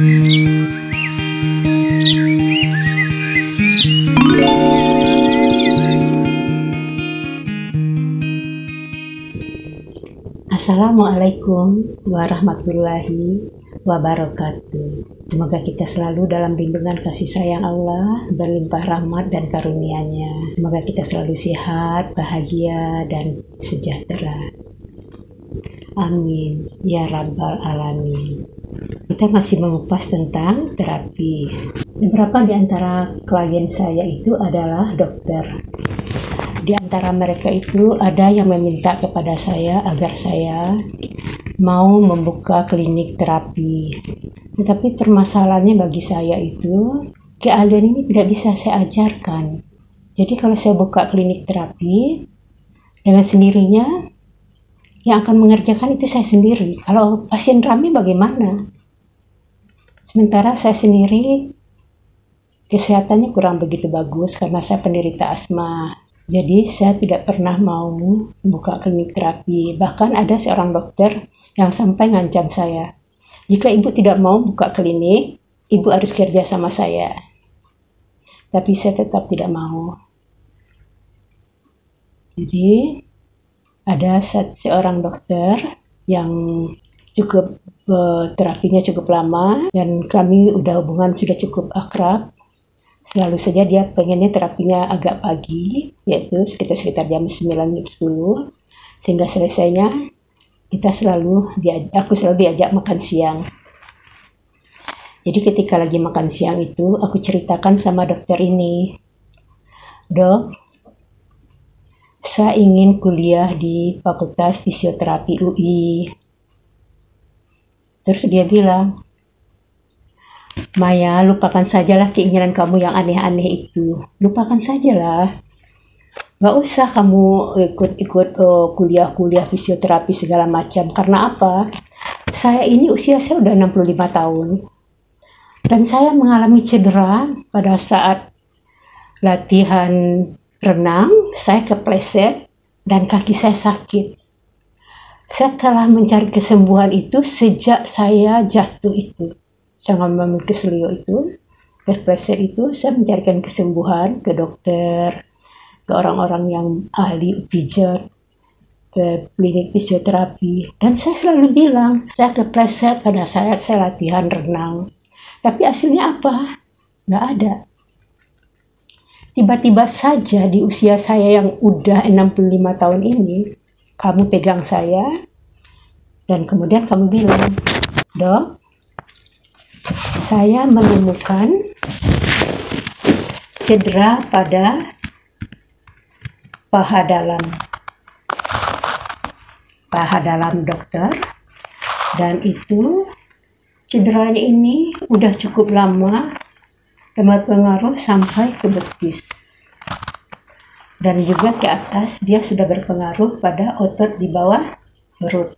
Assalamualaikum warahmatullahi wabarakatuh. Semoga kita selalu dalam lindungan kasih sayang Allah, berlimpah rahmat dan karunia-Nya. Semoga kita selalu sehat, bahagia, dan sejahtera. Amin ya rabbal alamin. Kita masih mengupas tentang terapi. Beberapa di antara klien saya itu adalah dokter. Di antara mereka itu ada yang meminta kepada saya agar saya mau membuka klinik terapi. Tetapi permasalahannya bagi saya itu, keahlian ini tidak bisa saya ajarkan. Jadi kalau saya buka klinik terapi, dengan sendirinya yang akan mengerjakan itu saya sendiri. Kalau pasien ramai bagaimana? Sementara saya sendiri kesehatannya kurang begitu bagus karena saya penderita asma. Jadi saya tidak pernah mau buka klinik terapi. Bahkan ada seorang dokter yang sampai ngancam saya, jika ibu tidak mau buka klinik, ibu harus kerja sama saya. Tapi saya tetap tidak mau. Jadi ada seorang dokter yang cukup terapinya cukup lama dan kami udah hubungan sudah cukup akrab. Selalu saja dia pengennya terapinya agak pagi, yaitu sekitar jam 9 jam 10, sehingga selesainya aku selalu diajak makan siang. Jadi ketika lagi makan siang itu aku ceritakan sama dokter ini, "Dok, saya ingin kuliah di Fakultas Fisioterapi UI." Terus dia bilang, "Maya, lupakan sajalah keinginan kamu yang aneh-aneh itu. Lupakan sajalah. Gak usah kamu ikut kuliah fisioterapi segala macam. Karena apa? Usia saya udah 65 tahun. Dan saya mengalami cedera pada saat latihan renang. Saya kepleset dan kaki saya sakit. Saya telah mencari kesembuhan itu sejak saya jatuh itu. Saya mengalami keselio itu, kepleset itu, saya mencarikan kesembuhan ke dokter, ke orang-orang yang ahli pijat, ke klinik fisioterapi. Dan saya selalu bilang, saya kepleset pada saat saya latihan renang. Tapi hasilnya apa? Nggak ada. Tiba-tiba saja di usia saya yang udah 65 tahun ini, kamu pegang saya, dan kemudian kamu bilang, "Dok, saya menemukan cedera pada paha dalam dokter, dan itu cederanya ini udah cukup lama dan berpengaruh sampai ke betis, dan juga ke atas dia sudah berpengaruh pada otot di bawah perut."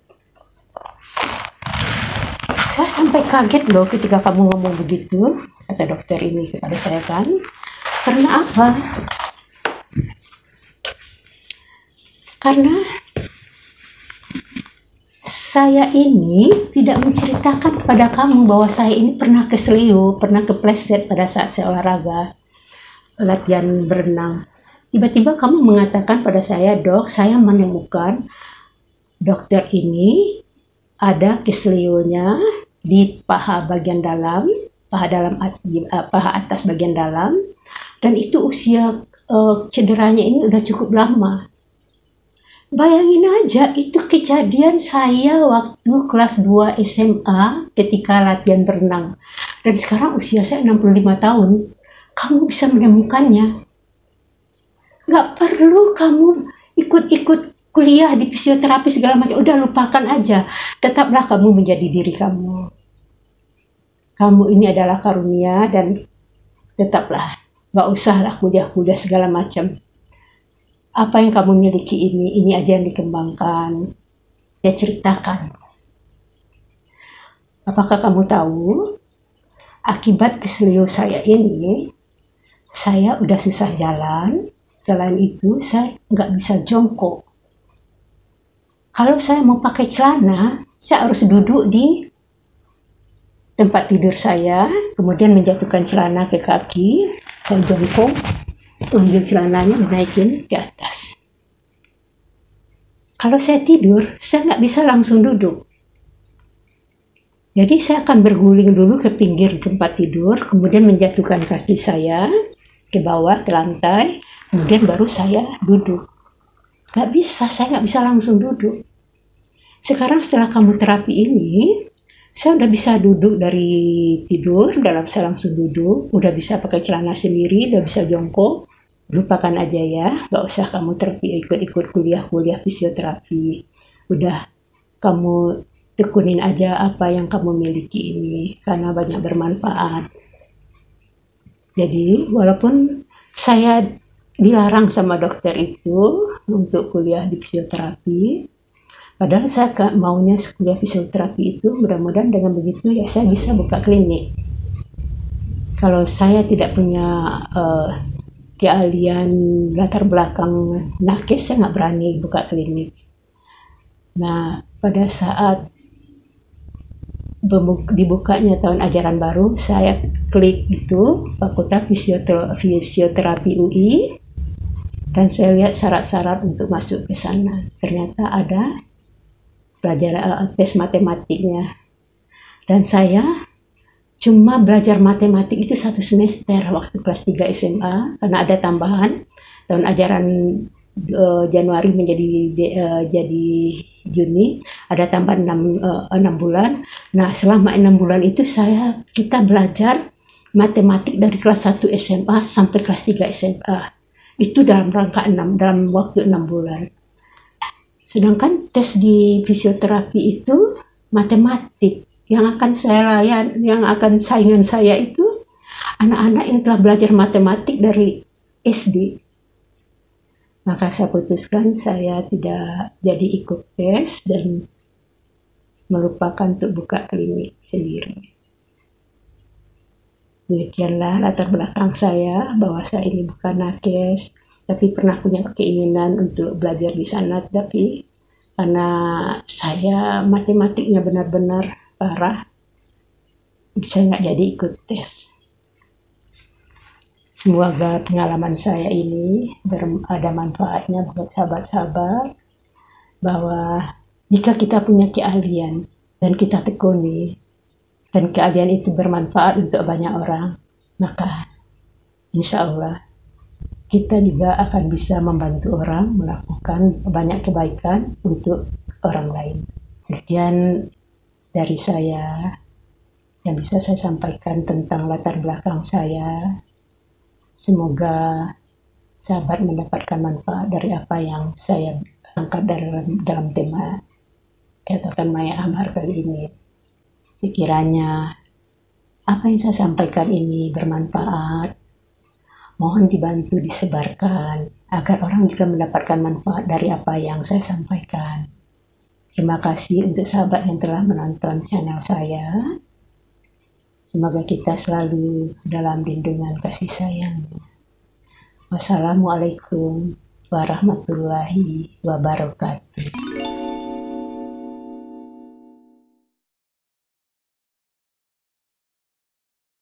Saya sampai kaget loh ketika kamu ngomong begitu, kata dokter ini kepada saya kan. Karena apa? Karena saya ini tidak menceritakan kepada kamu bahwa saya ini pernah keselio, pernah kepleset pada saat saya olahraga, latihan berenang. Tiba-tiba kamu mengatakan pada saya, "Dok, saya menemukan dokter ini ada keselionya di paha bagian dalam, paha atas bagian dalam, dan itu usia cederanya ini udah cukup lama." Bayangin aja, itu kejadian saya waktu kelas 2 SMA ketika latihan berenang. Dan sekarang usia saya 65 tahun. Kamu bisa menemukannya. Gak perlu kamu ikut-ikut kuliah di fisioterapi segala macam. Udah lupakan aja. Tetaplah kamu menjadi diri kamu. Kamu ini adalah karunia dan tetaplah. Gak usahlah kuliah-kuliah segala macam. Apa yang kamu miliki ini aja yang dikembangkan. Dia ceritakan. Apakah kamu tahu, akibat keselio saya ini, saya udah susah jalan. Selain itu, saya nggak bisa jongkok. Kalau saya mau pakai celana, saya harus duduk di tempat tidur saya, kemudian menjatuhkan celana ke kaki, saya jongkok, ambil celananya, naikin ke atas. Kalau saya tidur, saya nggak bisa langsung duduk. Jadi saya akan berguling dulu ke pinggir tempat tidur, kemudian menjatuhkan kaki saya ke bawah, ke lantai, kemudian baru saya duduk. Nggak bisa, saya nggak bisa langsung duduk. Sekarang setelah kamu terapi ini, saya udah bisa duduk dari tidur, saya langsung duduk, udah bisa pakai celana sendiri, udah bisa jongkok. Lupakan aja ya, nggak usah kamu terapi, ikut-ikut kuliah fisioterapi. Udah kamu tekunin aja apa yang kamu miliki ini, karena banyak bermanfaat. Jadi walaupun saya dilarang sama dokter itu untuk kuliah di fisioterapi, padahal saya maunya kuliah fisioterapi itu, mudah-mudahan dengan begitu ya saya bisa buka klinik. Kalau saya tidak punya keahlian latar belakang nakes, saya nggak berani buka klinik. Nah, pada saat dibukanya tahun ajaran baru, saya klik itu Fakultas Fisioterapi UI, dan saya lihat syarat-syarat untuk masuk ke sana. Ternyata ada belajar tes matematiknya, dan saya cuma belajar matematik itu 1 semester waktu kelas 3 SMA, karena ada tambahan tahun ajaran Januari jadi Juni, ada tambahan 6 bulan. Nah, selama 6 bulan itu kita belajar matematik dari kelas 1 SMA sampai kelas 3 SMA. Itu dalam waktu 6 bulan. Sedangkan tes di fisioterapi itu matematik. Yang akan saingan saya itu anak-anak yang telah belajar matematik dari SD. Maka saya putuskan saya tidak jadi ikut tes dan melupakan untuk buka klinik sendiri. Demikianlah latar belakang saya, bahwa saya ini bukan nakes, tapi pernah punya keinginan untuk belajar di sana, tapi karena saya matematiknya benar-benar parah, saya nggak jadi ikut tes. Semoga pengalaman saya ini ada manfaatnya buat sahabat-sahabat, bahwa jika kita punya keahlian dan kita tekuni, dan keahlian itu bermanfaat untuk banyak orang, maka insya Allah kita juga akan bisa membantu orang melakukan banyak kebaikan untuk orang lain. Sekian dari saya yang bisa saya sampaikan tentang latar belakang saya. Semoga sahabat mendapatkan manfaat dari apa yang saya angkat dalam tema catatan Maya Amhar kali ini. Sekiranya apa yang saya sampaikan ini bermanfaat, mohon dibantu disebarkan agar orang juga mendapatkan manfaat dari apa yang saya sampaikan. Terima kasih untuk sahabat yang telah menonton channel saya. Semoga kita selalu dalam lindungan kasih sayang. Wassalamualaikum warahmatullahi wabarakatuh.